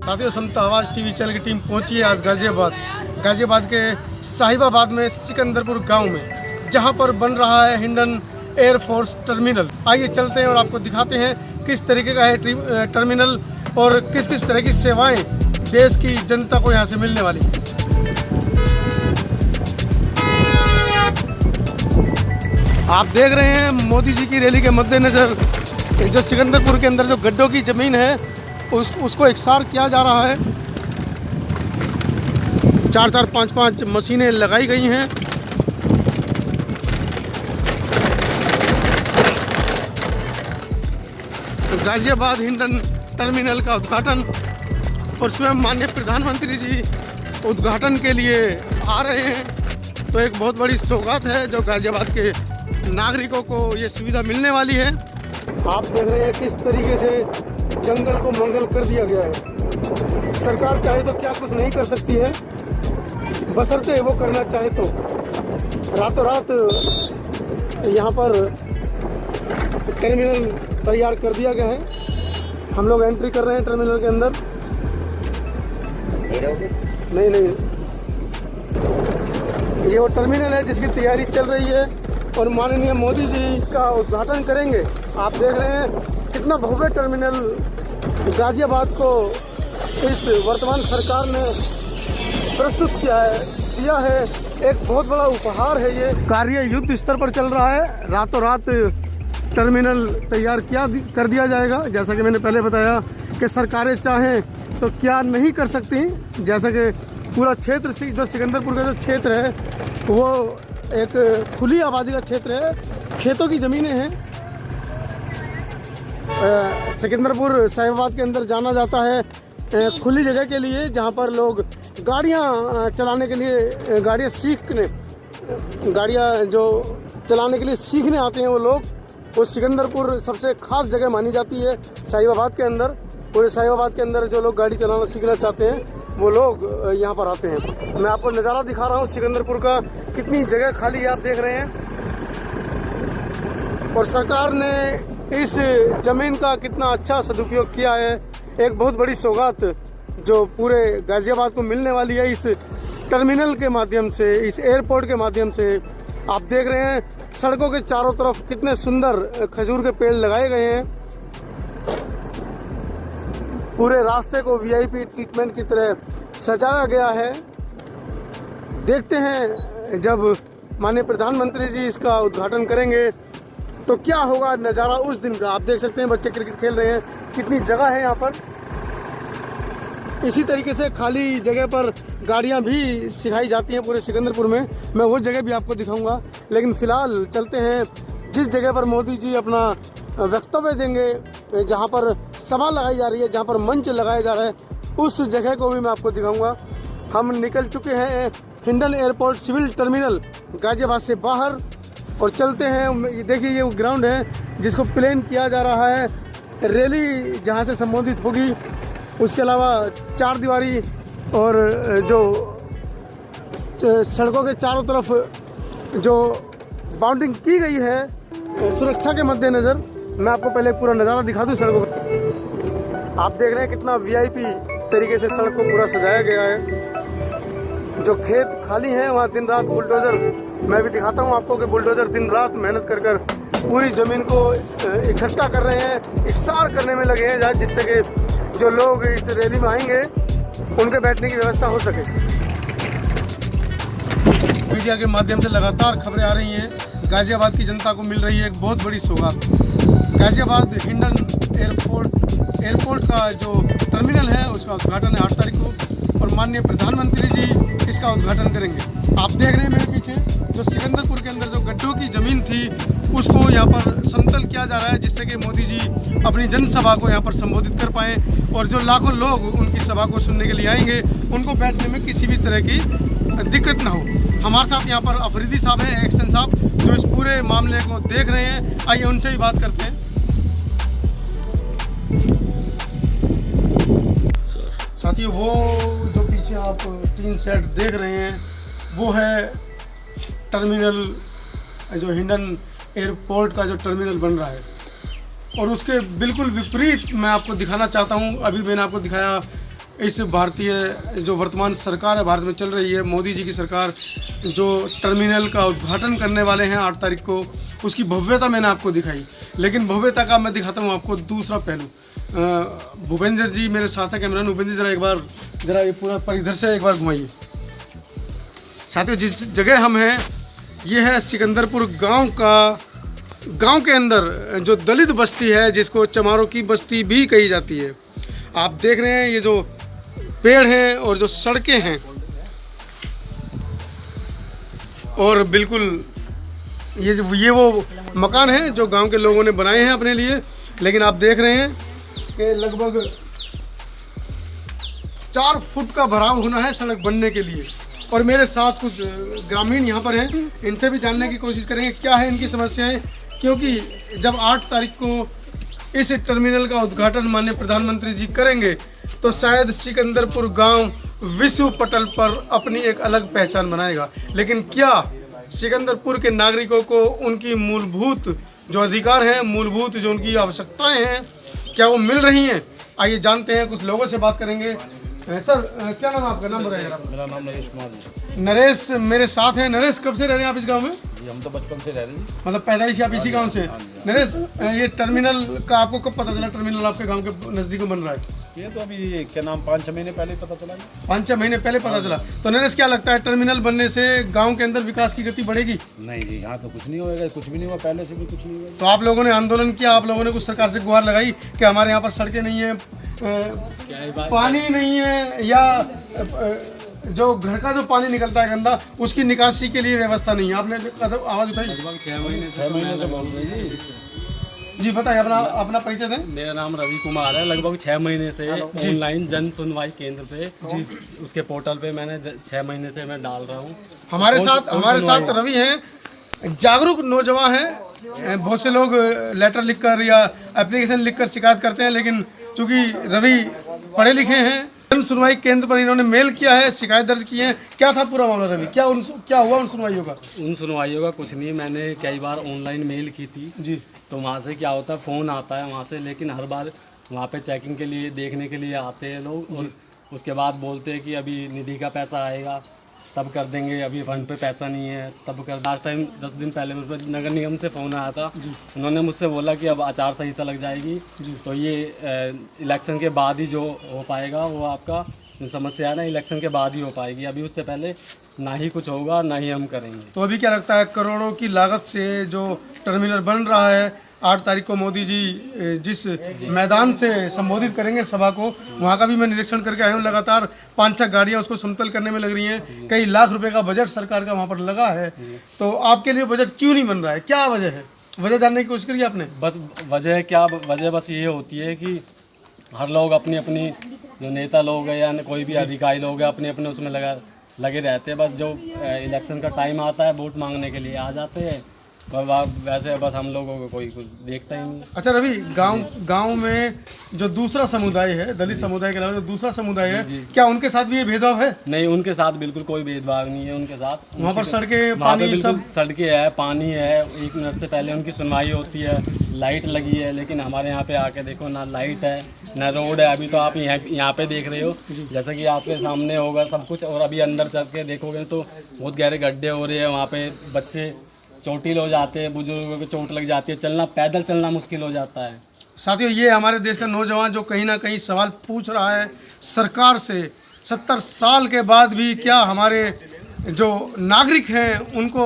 साथियों, समता आवाज़ TV channel की टीम पहुंची है आज गाज़ियाबाद के साहिबाबाद में सिकंदरपुर गांव में, जहां पर बन रहा है हिंडन एयरफोर्स टर्मिनल। आइए चलते हैं और आपको दिखाते हैं किस तरीके का है टर्मिनल और किस किस तरह की सेवाएं देश की जनता को यहां से मिलने वाली। आप देख रहे हैं मोदी जी की रैली के मद्देनज़र जो सिकंदरपुर के अंदर जो गड्ढों की ज़मीन है उसको इकसार किया जा रहा है। 4-4, 5-5 मशीनें लगाई गई हैं। गाज़ियाबाद हिंडन टर्मिनल का उद्घाटन और स्वयं माननीय प्रधानमंत्री जी उद्घाटन के लिए आ रहे हैं, तो एक बहुत बड़ी सौगात है जो गाज़ियाबाद के नागरिकों को ये सुविधा मिलने वाली है। आप देख रहे हैं किस तरीके से जंगल को मंगल कर दिया गया है। सरकार चाहे तो क्या कुछ नहीं कर सकती है, बशर्ते वो करना चाहे तो। रातों रात यहाँ पर टर्मिनल तैयार कर दिया गया है। हम लोग एंट्री कर रहे हैं टर्मिनल के अंदर। नहीं, ये वो टर्मिनल है जिसकी तैयारी चल रही है और माननीय मोदी जी इसका उद्घाटन करेंगे। आप देख रहे हैं कितना भव्य टर्मिनल गाज़ियाबाद को इस वर्तमान सरकार ने प्रस्तुत दिया है। एक बहुत बड़ा उपहार है। ये कार्य युद्ध स्तर पर चल रहा है। रातों रात टर्मिनल तैयार कर दिया जाएगा। जैसा कि मैंने पहले बताया कि सरकारें चाहें तो क्या नहीं कर सकती। जैसा कि पूरा क्षेत्र जो सिकंदरपुर का जो क्षेत्र है वो एक खुली आबादी का क्षेत्र है, खेतों की ज़मीनें हैं। सिकंदरपुर साहिबाबाद के अंदर जाना जाता है खुली जगह के लिए, जहाँ पर लोग गाड़ियाँ चलाने के लिए गाड़ियाँ जो चलाने के लिए सीखने आते हैं वो लोग। वो सिकंदरपुर सबसे ख़ास जगह मानी जाती है साहिबाबाद के अंदर। पूरे साहिबाबाद के अंदर जो लोग गाड़ी चलाना सीखना चाहते हैं वो लोग यहाँ पर आते हैं। मैं आपको नज़ारा दिखा रहा हूँ सिकंदरपुर का, कितनी जगह खाली है आप देख रहे हैं। और सरकार ने इस ज़मीन का कितना अच्छा सदुपयोग किया है। एक बहुत बड़ी सौगात जो पूरे गाज़ियाबाद को मिलने वाली है इस टर्मिनल के माध्यम से, इस एयरपोर्ट के माध्यम से। आप देख रहे हैं सड़कों के चारों तरफ कितने सुंदर खजूर के पेड़ लगाए गए हैं। पूरे रास्ते को वीआईपी ट्रीटमेंट की तरह सजाया गया है। देखते हैं जब माननीय प्रधानमंत्री जी इसका उद्घाटन करेंगे तो क्या होगा नज़ारा उस दिन का। आप देख सकते हैं बच्चे क्रिकेट खेल रहे हैं, कितनी जगह है यहाँ पर। इसी तरीके से खाली जगह पर गाड़ियाँ भी सिखाई जाती हैं पूरे सिकंदरपुर में। मैं वो जगह भी आपको दिखाऊंगा, लेकिन फ़िलहाल चलते हैं जिस जगह पर मोदी जी अपना वक्तव्य देंगे, जहाँ पर सभा लगाई जा रही है, जहाँ पर मंच लगाया जा रहा है, उस जगह को भी मैं आपको दिखाऊंगा। हम निकल चुके हैं Hindon airport civil terminal Ghaziabad से बाहर और चलते हैं। देखिए ये वो ग्राउंड है जिसको प्लान किया जा रहा है, रैली जहाँ से संबोधित होगी। उसके अलावा चार दीवारी और जो सड़कों के चारों तरफ जो बाउंड्रिंग की गई है सुरक्षा के मद्देनज़र, मैं आपको पहले पूरा नज़ारा दिखा दूँ सड़कों का। आप देख रहे हैं कितना वीआईपी तरीके से सड़क को पूरा सजाया गया है। जो खेत खाली हैं वहाँ दिन रात बुलडोज़र, मैं भी दिखाता हूँ आपको कि बुलडोज़र दिन रात मेहनत कर कर पूरी ज़मीन को इकट्ठा कर रहे हैं, इकसार करने में लगे हैं, जिससे कि जो लोग इस रैली में आएंगे उनके बैठने की व्यवस्था हो सके। मीडिया के माध्यम से लगातार खबरें आ रही हैं। गाज़ियाबाद की जनता को मिल रही है एक बहुत बड़ी सौगात। गाज़ियाबाद हिंडन एयरपोर्ट का जो टर्मिनल है उसका उद्घाटन है 8 तारीख को और माननीय प्रधानमंत्री जी इसका उद्घाटन करेंगे। आप देख रहे हैं मेरे पीछे जो सिकंदरपुर के अंदर जो गड्ढों की ज़मीन थी उसको यहाँ पर समतल किया जा रहा है, जिससे कि मोदी जी अपनी जनसभा को यहाँ पर संबोधित कर पाएँ और जो लाखों लोग उनकी सभा को सुनने के लिए आएंगे उनको बैठने में किसी भी तरह की दिक्कत ना हो। हमारे साथ यहाँ पर अफरीदी साहब हैं, एक्शन साहब, जो इस पूरे मामले को देख रहे हैं। आइए उनसे ही बात करते हैं। साथियों, वो जो पीछे आप टीन सेट देख रहे हैं वो है टर्मिनल जो हिंडन एयरपोर्ट का जो टर्मिनल बन रहा है और उसके बिल्कुल विपरीत मैं आपको दिखाना चाहता हूँ। अभी मैंने आपको दिखाया इस भारतीय जो वर्तमान सरकार है भारत में चल रही है, मोदी जी की सरकार, जो टर्मिनल का उद्घाटन करने वाले हैं 8 तारीख को, उसकी भव्यता मैंने आपको दिखाई। लेकिन भव्यता का मैं दिखाता हूँ आपको दूसरा पहलू। भूपेंद्र जी मेरे साथ है, कैमरामैन भूपेंद्र जी जरा ये पूरा परिदृश्य से एक बार घुमाइए। साथियों, जिस जगह हम हैं ये है सिकंदरपुर गांव के अंदर जो दलित बस्ती है, जिसको चमारों की बस्ती भी कही जाती है। आप देख रहे हैं ये जो पेड़ हैं और जो सड़कें हैं, और बिल्कुल ये वो मकान हैं जो गांव के लोगों ने बनाए हैं अपने लिए। लेकिन आप देख रहे हैं कि लगभग 4 फुट का भराव होना है सड़क बनने के लिए। और मेरे साथ कुछ ग्रामीण यहाँ पर हैं, इनसे भी जानने की कोशिश करेंगे क्या है इनकी समस्याएं, क्योंकि जब 8 तारीख को इस टर्मिनल का उद्घाटन माननीय प्रधानमंत्री जी करेंगे तो शायद सिकंदरपुर गांव विश्व पटल पर अपनी एक अलग पहचान बनाएगा। लेकिन क्या सिकंदरपुर के नागरिकों को उनकी मूलभूत जो अधिकार हैं, मूलभूत जो उनकी आवश्यकताएं हैं, क्या वो मिल रही हैं? आइए जानते हैं, कुछ लोगों से बात करेंगे। सर, क्या नाम है आपका? नाम बताइए जरा। मेरा नाम नरेश कुमार है। नरेश मेरे साथ हैं। नरेश, कब से रह रहे हैं आप इस गांव में? हम तो बचपन से रह रहे हैं। मतलब पैदाइश आप इसी गांव से? नरेश, ये टर्मिनल का आपको कब पता चला टर्मिनल आपके गांव के नज़दीक में बन रहा है? ये तो अभी क्या नाम 5-6 महीने पहले पता चला। 5-6 महीने पहले पता चला। तो नरेश, क्या लगता है टर्मिनल बनने से गाँव के अंदर विकास की गति बढ़ेगी? नहीं जी, यहाँ तो कुछ नहीं होएगा, कुछ भी नहीं हुआ, पहले से भी कुछ नहीं हुआ। तो आप लोगों ने आंदोलन किया, आप लोगों ने कुछ सरकार से गुहार लगाई कि हमारे यहाँ पर सड़कें नहीं है, पानी नहीं है, या जो घर का जो पानी निकलता है गंदा, उसकी निकासी के लिए व्यवस्था नहीं है। आपने आवाज़ उठाई। लगभग 6 महीने से बोल रहे हैं जी। बताइए, अपना परिचय दें। मेरा नाम रवि कुमार है। लगभग 6 महीने से ऑनलाइन जन सुनवाई केंद्र पे जी, उसके पोर्टल पे मैंने 6 महीने से मैं डाल रहा हूँ। हमारे साथ रवि हैं, जागरूक नौजवान हैं। बहुत से लोग लेटर लिखकर या एप्लीकेशन लिखकर शिकायत करते हैं, लेकिन चूंकि रवि पढ़े लिखे हैं, जन सुनवाई केंद्र पर इन्होंने मेल किया है, शिकायत दर्ज की है। क्या था पूरा मामला रवि? क्या हुआ उन सुनवाइयों का? उन सुनवाइयों का कुछ नहीं, मैंने कई बार ऑनलाइन मेल की थी जी। तो वहाँ से क्या होता है, फ़ोन आता है वहाँ से, लेकिन हर बार वहाँ पे चेकिंग के लिए देखने के लिए आते हैं लोग, और उसके बाद बोलते हैं कि अभी निधि का पैसा आएगा तब कर देंगे, अभी फंड पे पैसा नहीं है तब कर। लास्ट टाइम 10 दिन पहले मेरे पास नगर निगम से फ़ोन आया था। उन्होंने मुझसे बोला कि अब आचार संहिता लग जाएगी, तो ये इलेक्शन के बाद ही जो हो पाएगा, वो आपका जो समस्या है ना, इलेक्शन के बाद ही हो पाएगी। अभी उससे पहले ना ही कुछ होगा, ना ही हम करेंगे। तो अभी क्या लगता है, करोड़ों की लागत से जो टर्मिनल बन रहा है, 8 तारीख को मोदी जी जिस मैदान से संबोधित करेंगे सभा को, वहाँ का भी मैं निरीक्षण करके आया हूँ। लगातार 5-6 गाड़ियाँ उसको समतल करने में लग रही हैं। कई लाख रुपए का बजट सरकार का वहाँ पर लगा है। तो आपके लिए बजट क्यों नहीं बन रहा है? क्या वजह है? वजह जानने की कोशिश करिए आपने। बस वजह बस ये होती है कि हर लोग अपनी अपनी, जो नेता लोग हैं या कोई भी अधिकारी लोग हैं, अपने अपने उसमें लगे रहते हैं। बस जो इलेक्शन का टाइम आता है, वोट मांगने के लिए आ जाते हैं, वैसे बस हम लोगों को कोई कुछ देखता ही नहीं। अच्छा रवि, गांव में जो दूसरा समुदाय है, दलित समुदाय के अलावा जो दूसरा समुदाय है, क्या उनके साथ भी ये भेदभाव है? नहीं, उनके साथ बिल्कुल कोई भेदभाव नहीं है। उनके साथ वहाँ पर सड़कें, पानी, सब सड़कें है, पानी है, 1 मिनट से पहले उनकी सुनवाई होती है, लाइट लगी है। लेकिन हमारे यहाँ पे आके देखो, ना लाइट है ना रोड है। अभी तो आप यहाँ पे देख रहे हो, जैसा कि आपके सामने होगा सब कुछ, और अभी अंदर चल के देखोगे तो बहुत गहरे गड्ढे हो रहे हैं। वहाँ पे बच्चे चोटिल हो जाते हैं, बुजुर्गों को चोट लग जाती है, पैदल चलना मुश्किल हो जाता है। साथियों, ये हमारे देश का नौजवान जो कहीं ना कहीं सवाल पूछ रहा है सरकार से, 70 साल के बाद भी क्या हमारे जो नागरिक हैं उनको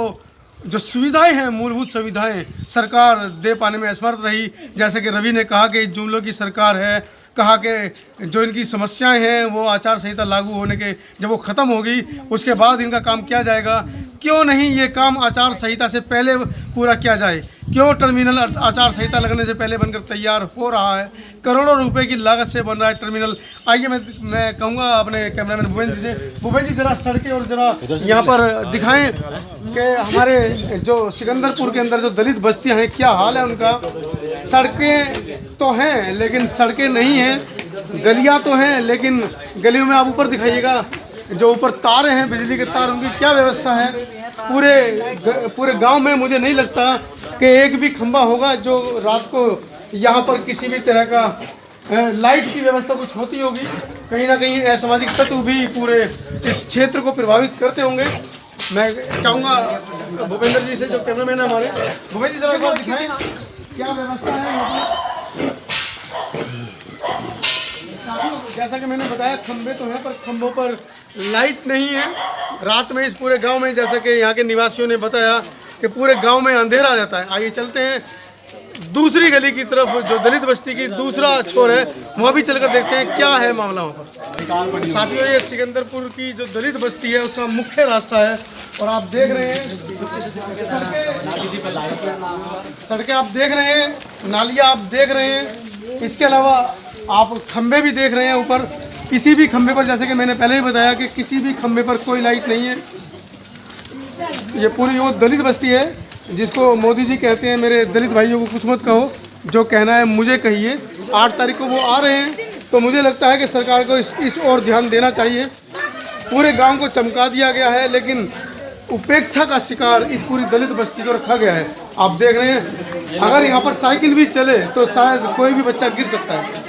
जो सुविधाएं हैं, मूलभूत सुविधाएं सरकार दे पाने में असमर्थ रही। जैसे कि रवि ने कहा कि जुमलों की सरकार है, कहा कि जो इनकी समस्याएं हैं वो आचार संहिता लागू होने के जब वो ख़त्म होगी उसके बाद इनका काम किया जाएगा। क्यों नहीं ये काम आचार संहिता से पहले पूरा किया जाए? क्यों टर्मिनल आचार संहिता लगने से पहले बनकर तैयार हो रहा है? करोड़ों रुपए की लागत से बन रहा है टर्मिनल। आइए मैं कहूँगा अपने कैमरामैन भूपेंद्र जी से, भूपेंद्र जी जरा सड़कें और जरा यहाँ पर दिखाएं कि हमारे जो सिकंदरपुर के अंदर जो दलित बस्तियाँ हैं क्या हाल है उनका। सड़कें तो हैं लेकिन सड़कें नहीं हैं, गलियाँ तो हैं लेकिन गलियों में आप ऊपर दिखाइएगा जो ऊपर तारे हैं, बिजली के तार, उनकी क्या व्यवस्था है? पूरे गांव में मुझे नहीं लगता कि एक भी खंभा होगा जो रात को यहाँ पर किसी भी तरह का लाइट की व्यवस्था कुछ होती होगी। कहीं ना कहीं असामाजिक तत्व भी पूरे इस क्षेत्र को प्रभावित करते होंगे। मैं चाहूँगा भूपेंद्र जी से, जो कैमरामैन है हमारे, भूपेंद्र जी जरा एक बार दिखाएं क्या व्यवस्था है यहाँ पर। जैसा कि मैंने बताया, खंबे तो हैं पर खंभों पर लाइट नहीं है। रात में इस पूरे गांव में, जैसा कि यहाँ के निवासियों ने बताया, कि पूरे गांव में अंधेरा रहता है। आइए चलते हैं दूसरी गली की तरफ, जो दलित बस्ती की दूसरा छोर है, वहाँ भी चलकर देखते हैं क्या है मामला वहाँ पर। साथियों, ये सिकंदरपुर की जो दलित बस्ती है उसका मुख्य रास्ता है और आप देख रहे हैं सड़कें आप देख रहे हैं, नालियाँ आप देख रहे हैं, इसके अलावा आप खंबे भी देख रहे हैं ऊपर। किसी भी खंबे पर, जैसे कि मैंने पहले ही बताया, कि किसी भी खंबे पर कोई लाइट नहीं है। ये पूरी वो दलित बस्ती है जिसको मोदी जी कहते हैं, मेरे दलित भाइयों को कुछ मत कहो, जो कहना है मुझे कहिए। 8 तारीख को वो आ रहे हैं, तो मुझे लगता है कि सरकार को इस ओर ध्यान देना चाहिए। पूरे गांव को चमका दिया गया है, लेकिन उपेक्षा का शिकार इस पूरी दलित बस्ती को रखा गया है। आप देख रहे हैं, अगर यहाँ पर साइकिल भी चले तो शायद कोई भी बच्चा गिर सकता है।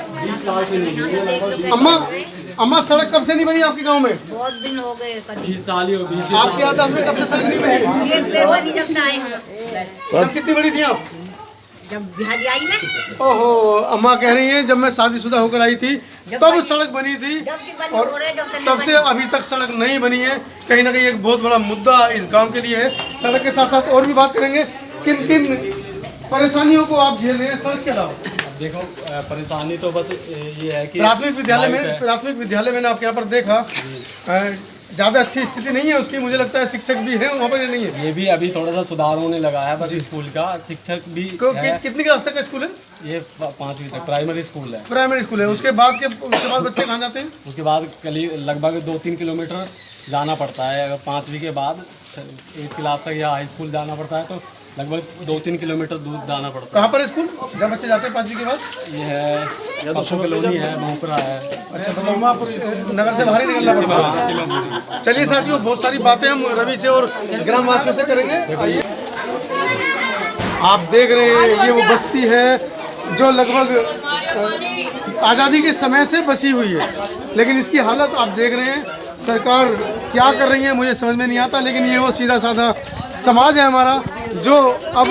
अम्मा सड़क कब से नहीं बनी आपके गांव में? बहुत दिन हो गए। 20 साल ही हो, 20 आपके यहाँ 10 में कब से सड़क नहीं बनी? जब कितनी बड़ी थी आप? जब बिहारी आई ना। ओहो, अम्मा कह रही हैं जब मैं शादीशुदा होकर आई थी तब सड़क बनी थी, और तब से अभी तक सड़क नहीं बनी है। कहीं ना कहीं एक बहुत बड़ा मुद्दा इस गांव के लिए है। सड़क के साथ साथ और भी बात करेंगे, किन किन परेशानियों को आप झेल रहे हैं सड़क के अलावा? देखो, परेशानी तो बस ये है कि प्राथमिक विद्यालय मैंने आपके यहाँ पर देखा, ज़्यादा अच्छी स्थिति नहीं है उसकी। मुझे लगता है शिक्षक भी है वहाँ पर, नहीं है? ये भी अभी थोड़ा सा सुधार होने लगा है, बस स्कूल का शिक्षक भी है। कितनी क्लास तक का स्कूल है? ये 5वीं तक प्राइमरी स्कूल है। प्राइमरी स्कूल है। उसके बाद बच्चे कहाँ जाते हैं? उसके बाद लगभग 2-3 किलोमीटर जाना पड़ता है। अगर 5वीं के बाद 8 क्लास तक या हाई स्कूल जाना पड़ता है तो लगभग 2-3 किलोमीटर दूर जाना पड़ता है। कहाँ पर स्कूल जब बच्चे जाते हैं 5वीं के बाद? ये है पशु कॉलोनी है, मोहपुरा है। अच्छा, तो नगर से बाहर ही निकलना पड़ता है। चलिए साथियों, बहुत सारी बातें हम रवि से और ग्रामवासियों से करेंगे। आइए, आप देख रहे हैं ये वो बस्ती है जो लगभग आज़ादी के समय से बसी हुई है, लेकिन इसकी हालत आप देख रहे हैं। सरकार क्या कर रही है मुझे समझ में नहीं आता, लेकिन ये वो सीधा साधा समाज है हमारा, जो अब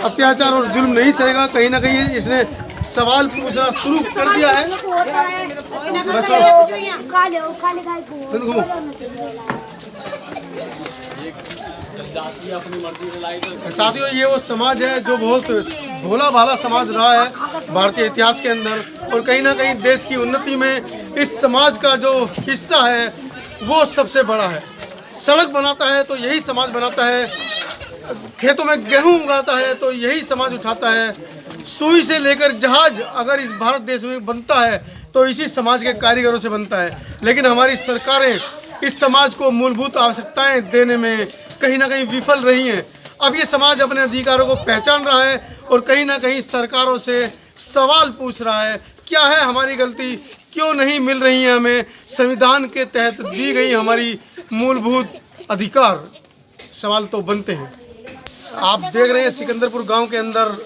अत्याचार और जुल्म नहीं सहेगा। कहीं ना कहीं इसने सवाल पूछना शुरू कर दिया है। साथियों, ये वो समाज है जो बहुत भोला भाला समाज रहा है भारतीय इतिहास के अंदर, और कहीं ना कहीं देश की उन्नति में इस समाज का जो हिस्सा है वो सबसे बड़ा है। सड़क बनाता है तो यही समाज बनाता है, खेतों में गेहूं उगाता है तो यही समाज उठाता है, सुई से लेकर जहाज अगर इस भारत देश में बनता है तो इसी समाज के कारीगरों से बनता है। लेकिन हमारी सरकारें इस समाज को मूलभूत आवश्यकताएं देने में कहीं ना कहीं विफल रही हैं। अब ये समाज अपने अधिकारों को पहचान रहा है और कहीं ना कहीं सरकारों से सवाल पूछ रहा है, क्या है हमारी गलती, क्यों नहीं मिल रही है हमें संविधान के तहत दी गई हमारी मूलभूत अधिकार। सवाल तो बनते हैं। आप देख रहे हैं सिकंदरपुर गांव के अंदर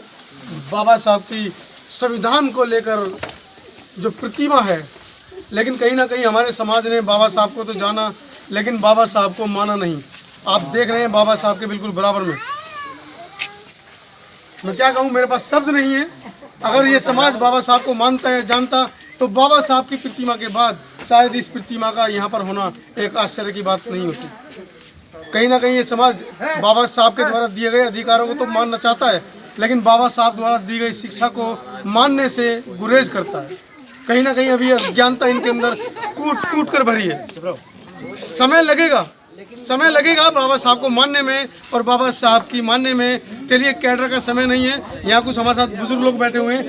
बाबा साहब की संविधान को लेकर जो प्रतिमा है, लेकिन कहीं ना कहीं हमारे समाज ने बाबा साहब को तो जाना लेकिन बाबा साहब को माना नहीं। आप देख रहे हैं बाबा साहब के बिल्कुल बराबर में, मैं क्या कहूँ, मेरे पास शब्द नहीं है। अगर ये समाज बाबा साहब को मानता है, जानता, तो बाबा साहब की प्रतिमा के बाद शायद इस प्रतिमा का यहाँ पर होना एक आश्चर्य की बात नहीं होती। कहीं ना कहीं ये समाज बाबा साहब के द्वारा दिए गए अधिकारों को तो मानना चाहता है, लेकिन बाबा साहब द्वारा दी गई शिक्षा को मानने से गुरेज करता है। कहीं ना कहीं अभी अज्ञानता इनके अंदर कूट कर भरी है। समय लगेगा बाबा साहब को मानने में और बाबा साहब की मानने में। चलिए, कैडर का समय नहीं है, यहाँ कुछ हमारे साथ बुजुर्ग लोग बैठे हुए हैं।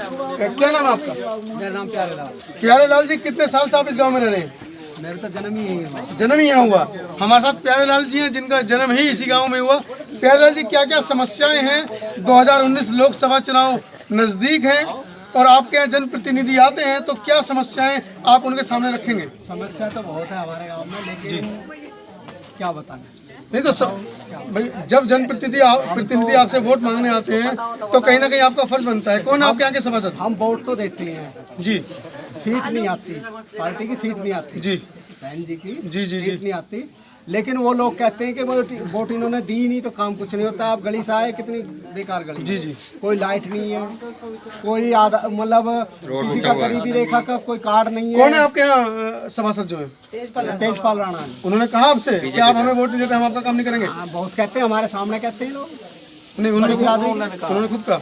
क्या नाम है आपका? मेरा नाम प्यारे लाल। प्यारे लाल जी, कितने साल से आप इस गांव में रह रहे हैं? मेरा तो जन्म ही जन्म ही यहाँ हुआ। हमारे साथ प्यारे लाल जी हैं जिनका जन्म ही इसी गांव में हुआ। प्यारे लाल जी, क्या क्या समस्याएं हैं? 2019 लोकसभा चुनाव नजदीक हैं और आपके यहाँ जनप्रतिनिधि आते हैं, तो क्या समस्याएं आप उनके सामने रखेंगे? समस्या तो बहुत है हमारे गांव में, लेकिन क्या बताएं। नहीं तो भाई जब प्रतिनिधि आपसे वोट मांगने आते हैं तो कहीं ना कहीं आपका फर्ज बनता है। कौन है आपके यहाँ के सभासद? हम वोट तो देते हैं जी। सीट नहीं आती, पार्टी की सीट नहीं आती जी बहन जी की जी जी सीट नहीं आती, लेकिन वो लोग कहते हैं कि वोट इन्होंने दी नहीं तो काम कुछ नहीं होता। आप गली से आए, कितनी बेकार गली, जी जी। कोई लाइट नहीं है, कोई मतलब किसी का गरीबी रेखा का कोई कार्ड नहीं है। कौन है आपके यहाँ सभासद जो है? तेजपाल राणा है। उन्होंने कहा आपसे कि आप हमें वोट नहीं देते, हम आपका काम नहीं करेंगे? हाँ, बहुत कहते हैं, हमारे सामने कहते हैं लोग। नहीं, उन्होंने खुद कहा,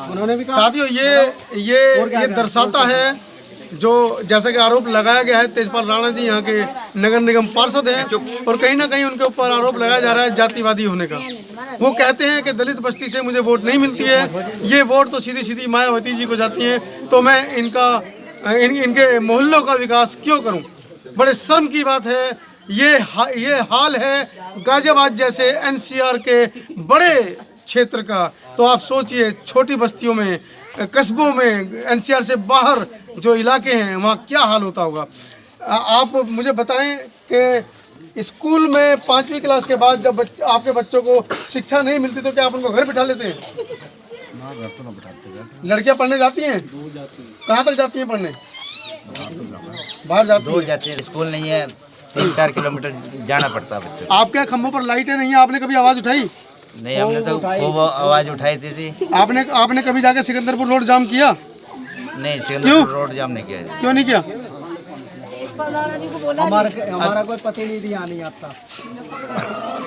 उन्होंने भी कहा। साथियों ये दर्शाता है जो जैसा कि आरोप लगाया गया है, तेजपाल राणा जी यहाँ के नगर निगम पार्षद हैं और कहीं ना कहीं उनके ऊपर आरोप लगाया जा रहा है जातिवादी होने का। वो कहते हैं कि दलित बस्ती से मुझे वोट नहीं मिलती है, ये वोट तो सीधी सीधी मायावती जी को जाती है, तो मैं इनके मोहल्लों का विकास क्यों करूं। बड़े शर्म की बात है। ये हाल है गाजियाबाद जैसे एनसीआर के बड़े क्षेत्र का। तो आप सोचिए, छोटी बस्तियों में, कस्बों में, एनसीआर से बाहर जो इलाके हैं वहाँ क्या हाल होता होगा। आप मुझे बताएं कि स्कूल में 5वीं क्लास के बाद जब आपके बच्चों को शिक्षा नहीं मिलती तो क्या आप उनको घर बिठा लेते हैं? घर तो ना बिठाते। लड़कियां पढ़ने जाती हैं? कहाँ तक जाती हैं पढ़ने? बाहर जाती दूर हैं। जाते हैं, स्कूल नहीं है, 3-4 किलोमीटर जाना पड़ता है बच्चों आपके यहाँ खंभों पर लाइटें नहीं है, आपने कभी आवाज़ उठाई? नहीं, हमने तो खूब आवाज़ उठाई थी। आपने कभी जाके सिकंदरपुर रोड जाम किया? नहीं, सिकंदरपुर रोड जाम नहीं किया है। क्यों नहीं किया? हमारा कोई प्रतिनिधि यहाँ नहीं आता।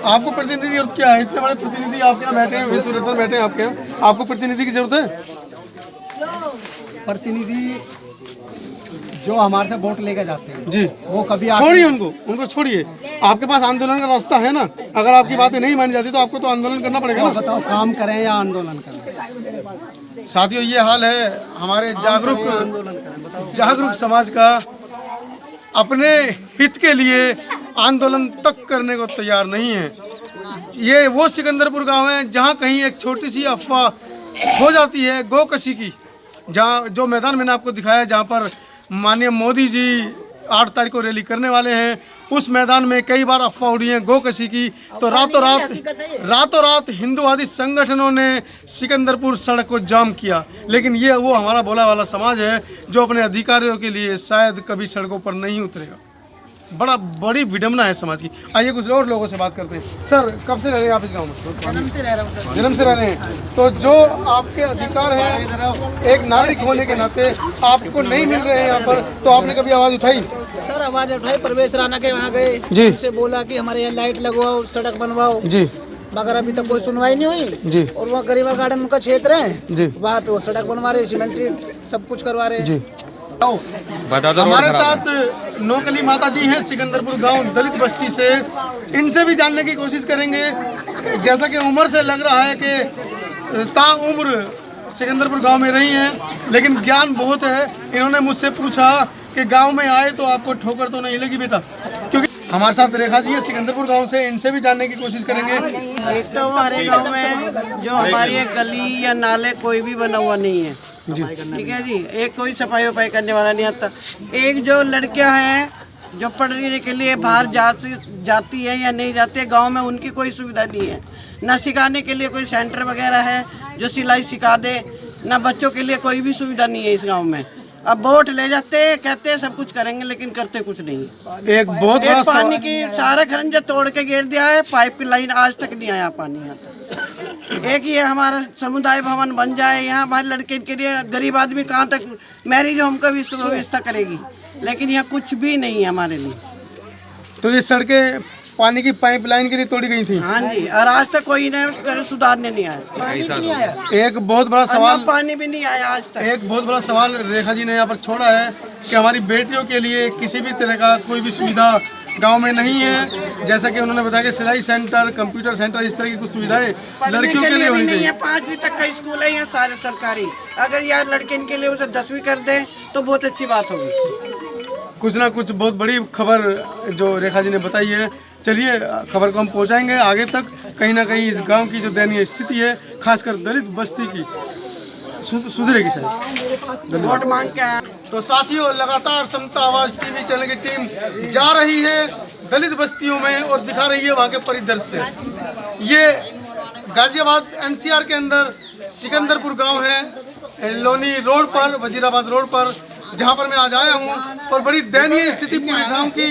आपको प्रतिनिधि और क्या है? इतने बड़े प्रतिनिधि आपके यहाँ बैठे हैं, विश्व रत्न बैठे हैं आपके यहाँ, आपको प्रतिनिधि की जरूरत है? प्रतिनिधि जो हमारे से वोट लेकर जाते हैं जी, वो कभी छोड़िए उनको छोड़िए। आपके पास आंदोलन का रास्ता है ना, अगर आपकी बातें नहीं मानी जाती तो आपको तो आंदोलन करना पड़ेगा ना। बताओ, काम करें या आंदोलन करें? साथियों, ये हाल है हमारे जागरूक समाज का। अपने हित के लिए आंदोलन तक करने को तैयार नहीं है। ये वो सिकंदरपुर गांव है जहां कहीं एक छोटी सी अफवाह हो जाती है गोकशी की, जहां जो मैदान मैंने आपको दिखाया, जहां पर माननीय मोदी जी 8 तारीख को रैली करने वाले हैं, उस मैदान में कई बार अफवाह उड़ी है गोकशी की। तो रातों रात हिंदूवादी संगठनों ने सिकंदरपुर सड़क को जाम किया। लेकिन ये वो हमारा भोला वाला समाज है जो अपने अधिकारियों के लिए शायद कभी सड़कों पर नहीं उतरेगा। बड़ी विडम्बना है समाज की। आइए कुछ और लोगों से बात करते हैं। सर, कब से रह रहे हैं आप इस गांव में? जन्म से रह रहा हूँ सर। जन्म से रह रहे हैं। तो जो आपके अधिकार हैं एक नागरिक होने के नाते आपको नहीं मिल रहे हैं यहाँ पर, तो आपने कभी आवाज़ उठाई? सर, आवाज़ उठाई, परवेश राणा के वहाँ गए जी, उनसे बोला कि हमारे यहाँ लाइट लगवाओ, सड़क बनवाओ जी, मगर अभी तक कोई सुनवाई नहीं हुई जी। और वहाँ गरीबा गार्डन उनका क्षेत्र है जी, वहाँ पे वो सड़क बनवा रहे, सीमेंट्री सब कुछ करवा रहे जी। हमारे साथ नौकली माता जी हैं, सिकंदरपुर गांव दलित बस्ती से। इनसे भी जानने की कोशिश करेंगे। जैसा कि उम्र से लग रहा है कि ताउम्र सिकंदरपुर गांव में रही हैं, लेकिन ज्ञान बहुत है। इन्होंने मुझसे पूछा कि गांव में आए तो आपको ठोकर तो नहीं लगी बेटा? क्योंकि हमारे साथ रेखा जी है सिकंदरपुर गांव से, इनसे भी जानने की कोशिश करेंगे। एक तो हमारे गांव में जो हमारी एक गली या नाले कोई भी बना हुआ नहीं है जी, ठीक है जी। एक कोई सफाई वफाई करने वाला नहीं आता। एक जो लड़कियां हैं जो पढ़ने के लिए बाहर जाती है या नहीं जाती है, गांव में उनकी कोई सुविधा नहीं है। ना सिखाने के लिए कोई सेंटर वगैरह है जो सिलाई सिखा दे, ना बच्चों के लिए कोई भी सुविधा नहीं है इस गांव में। अब वोट ले जाते हैं, कहते हैं सब कुछ करेंगे, लेकिन करते कुछ नहीं। एक बहुत बड़ा पानी की सारा खरंजा तोड़ के गिर दिया है, पाइप की लाइन आज तक नहीं आया पानी यहाँ। एक ये हमारा समुदाय भवन बन जाए यहाँ, हमारे लड़के के लिए गरीब आदमी कहाँ तक मैरिज होम का भी व्यवस्था करेगी, लेकिन यहाँ कुछ भी नहीं है हमारे लिए। तो ये सड़कें पानी की पाइपलाइन के लिए तोड़ी गई थी? हाँ जी, और आज तक कोई ने सुधारने नहीं आया। एक बहुत बड़ा सवाल, पानी भी नहीं आया आज तक। एक बहुत बड़ा सवाल रेखा जी ने यहाँ पर छोड़ा है कि हमारी बेटियों के लिए किसी भी तरह का कोई भी सुविधा गांव में नहीं है। जैसा कि उन्होंने बताया कि सिलाई सेंटर, कंप्यूटर सेंटर, इस तरह की कुछ सुविधाएं लड़कियों के लिए होनी चाहिए। 5वीं तक का स्कूल है यहाँ सारे सरकारी। अगर यार लड़के के लिए उसे 10वीं कर दे तो बहुत अच्छी बात होगी। कुछ ना कुछ बहुत बड़ी खबर जो रेखा जी ने बताई है। चलिए, खबर को हम पहुंचाएंगे आगे तक। कहीं ना कहीं इस गांव की जो दयनीय स्थिति है, खासकर दलित बस्ती की, सुधरेगी शायद। वोट मांग के। तो साथियों, लगातार समता आवाज टीवी चैनल की टीम जा रही है दलित बस्तियों में और दिखा रही है वहाँ के परिदृश्य। ये गाजियाबाद एनसीआर के अंदर सिकंदरपुर गांव है, लोनी रोड पर, वजीराबाद रोड पर, जहां पर मैं आज आया हूं। और बड़ी दयनीय स्थिति पूरे गांव की,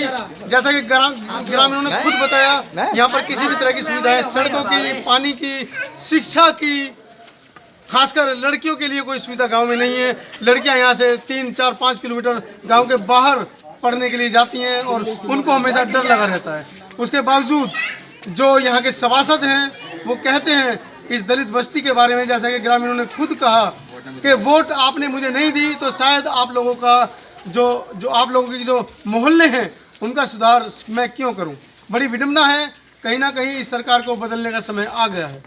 जैसा कि ग्रामीणों ने खुद बताया, यहाँ पर किसी भी तरह की सुविधाएं, सड़कों की, पानी की, शिक्षा की, खासकर लड़कियों के लिए कोई सुविधा गांव में नहीं है। लड़कियां यहाँ से 3, 4, 5 किलोमीटर गांव के बाहर पढ़ने के लिए जाती हैं और उनको हमेशा डर लगा रहता है। उसके बावजूद जो यहाँ के सभासद हैं वो कहते हैं इस दलित बस्ती के बारे में, जैसा कि ग्रामीणों ने खुद कहा कि वोट आपने मुझे नहीं दी तो शायद आप लोगों का जो आप लोगों के जो मोहल्ले हैं उनका सुधार मैं क्यों करूं। बड़ी विडंबना है, कहीं ना कहीं इस सरकार को बदलने का समय आ गया है।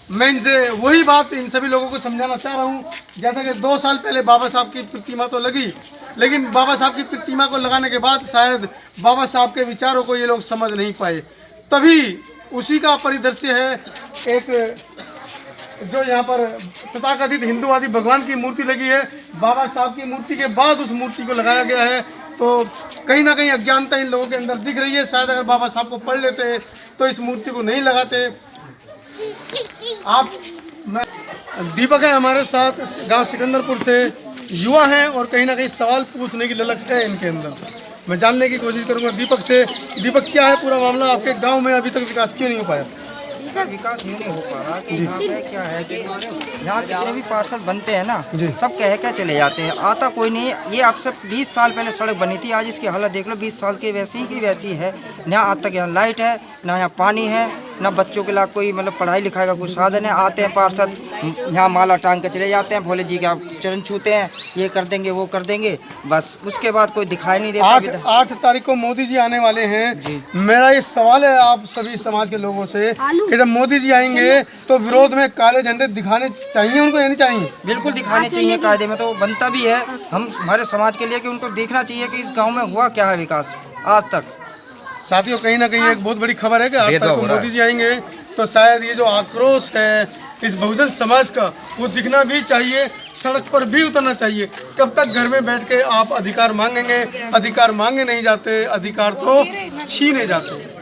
मैं इनसे वही बात इन सभी लोगों को समझाना चाह रहा हूं, जैसा कि 2 साल पहले बाबा साहब की प्रतिमा तो लगी, लेकिन बाबा साहब की प्रतिमा को लगाने के बाद शायद बाबा साहब के विचारों को ये लोग समझ नहीं पाए। तभी उसी का परिदृश्य है एक जो यहाँ पर तथाकथित हिंदूवादी भगवान की मूर्ति लगी है। बाबा साहब की मूर्ति के बाद उस मूर्ति को लगाया गया है, तो कहीं ना कहीं अज्ञानता इन लोगों के अंदर दिख रही है। शायद अगर बाबा साहब को पढ़ लेते तो इस मूर्ति को नहीं लगाते। दीपक है हमारे साथ, गांव सिकंदरपुर से युवा हैं और कहीं ना कहीं सवाल पूछने की ललक है इनके अंदर। मैं जानने की कोशिश करूंगा दीपक से। दीपक, क्या है पूरा मामला? आपके गांव में अभी तक विकास क्यों नहीं हो पाया? सर विकास यूँ नहीं हो पा रहा कि यहाँ पे क्या है कि यहाँ जितने भी पार्षद बनते हैं ना, सब कह के चले जाते हैं, आता कोई नहीं। ये अब से 20 साल पहले सड़क बनी थी, आज इसकी हालत देख लो, 20 साल की वैसी की वैसी है। ना आज तक यहाँ लाइट है, ना यहाँ पानी है, ना बच्चों के लिए कोई मतलब पढ़ाई लिखाई का कुछ साधन है। आते हैं पार्षद, यहाँ माला टांग के चले जाते हैं, भोले जी के आप चरण छूते हैं, ये कर देंगे वो कर देंगे, बस उसके बाद कोई दिखाई नहीं देता। 8 तारीख को मोदी जी आने वाले हैं। मेरा ये सवाल है आप सभी समाज के लोगों से कि जब मोदी जी आएंगे तो विरोध में काले झंडे दिखाने चाहिए उनको या नहीं चाहिए? बिल्कुल दिखाने चाहिए, कायदे में तो बनता भी है हम हमारे समाज के लिए कि उनको देखना चाहिए कि इस गाँव में हुआ क्या है विकास आज तक। साथियों, कहीं ना कहीं एक बहुत बड़ी खबर है कि 8 तारीख को मोदी जी आएंगे तो शायद ये जो आक्रोश है इस बहुजन समाज का वो दिखना भी चाहिए, सड़क पर भी उतरना चाहिए। कब तक घर में बैठ के आप अधिकार मांगेंगे? अधिकार मांगे नहीं जाते, अधिकार तो छीने जाते हैं।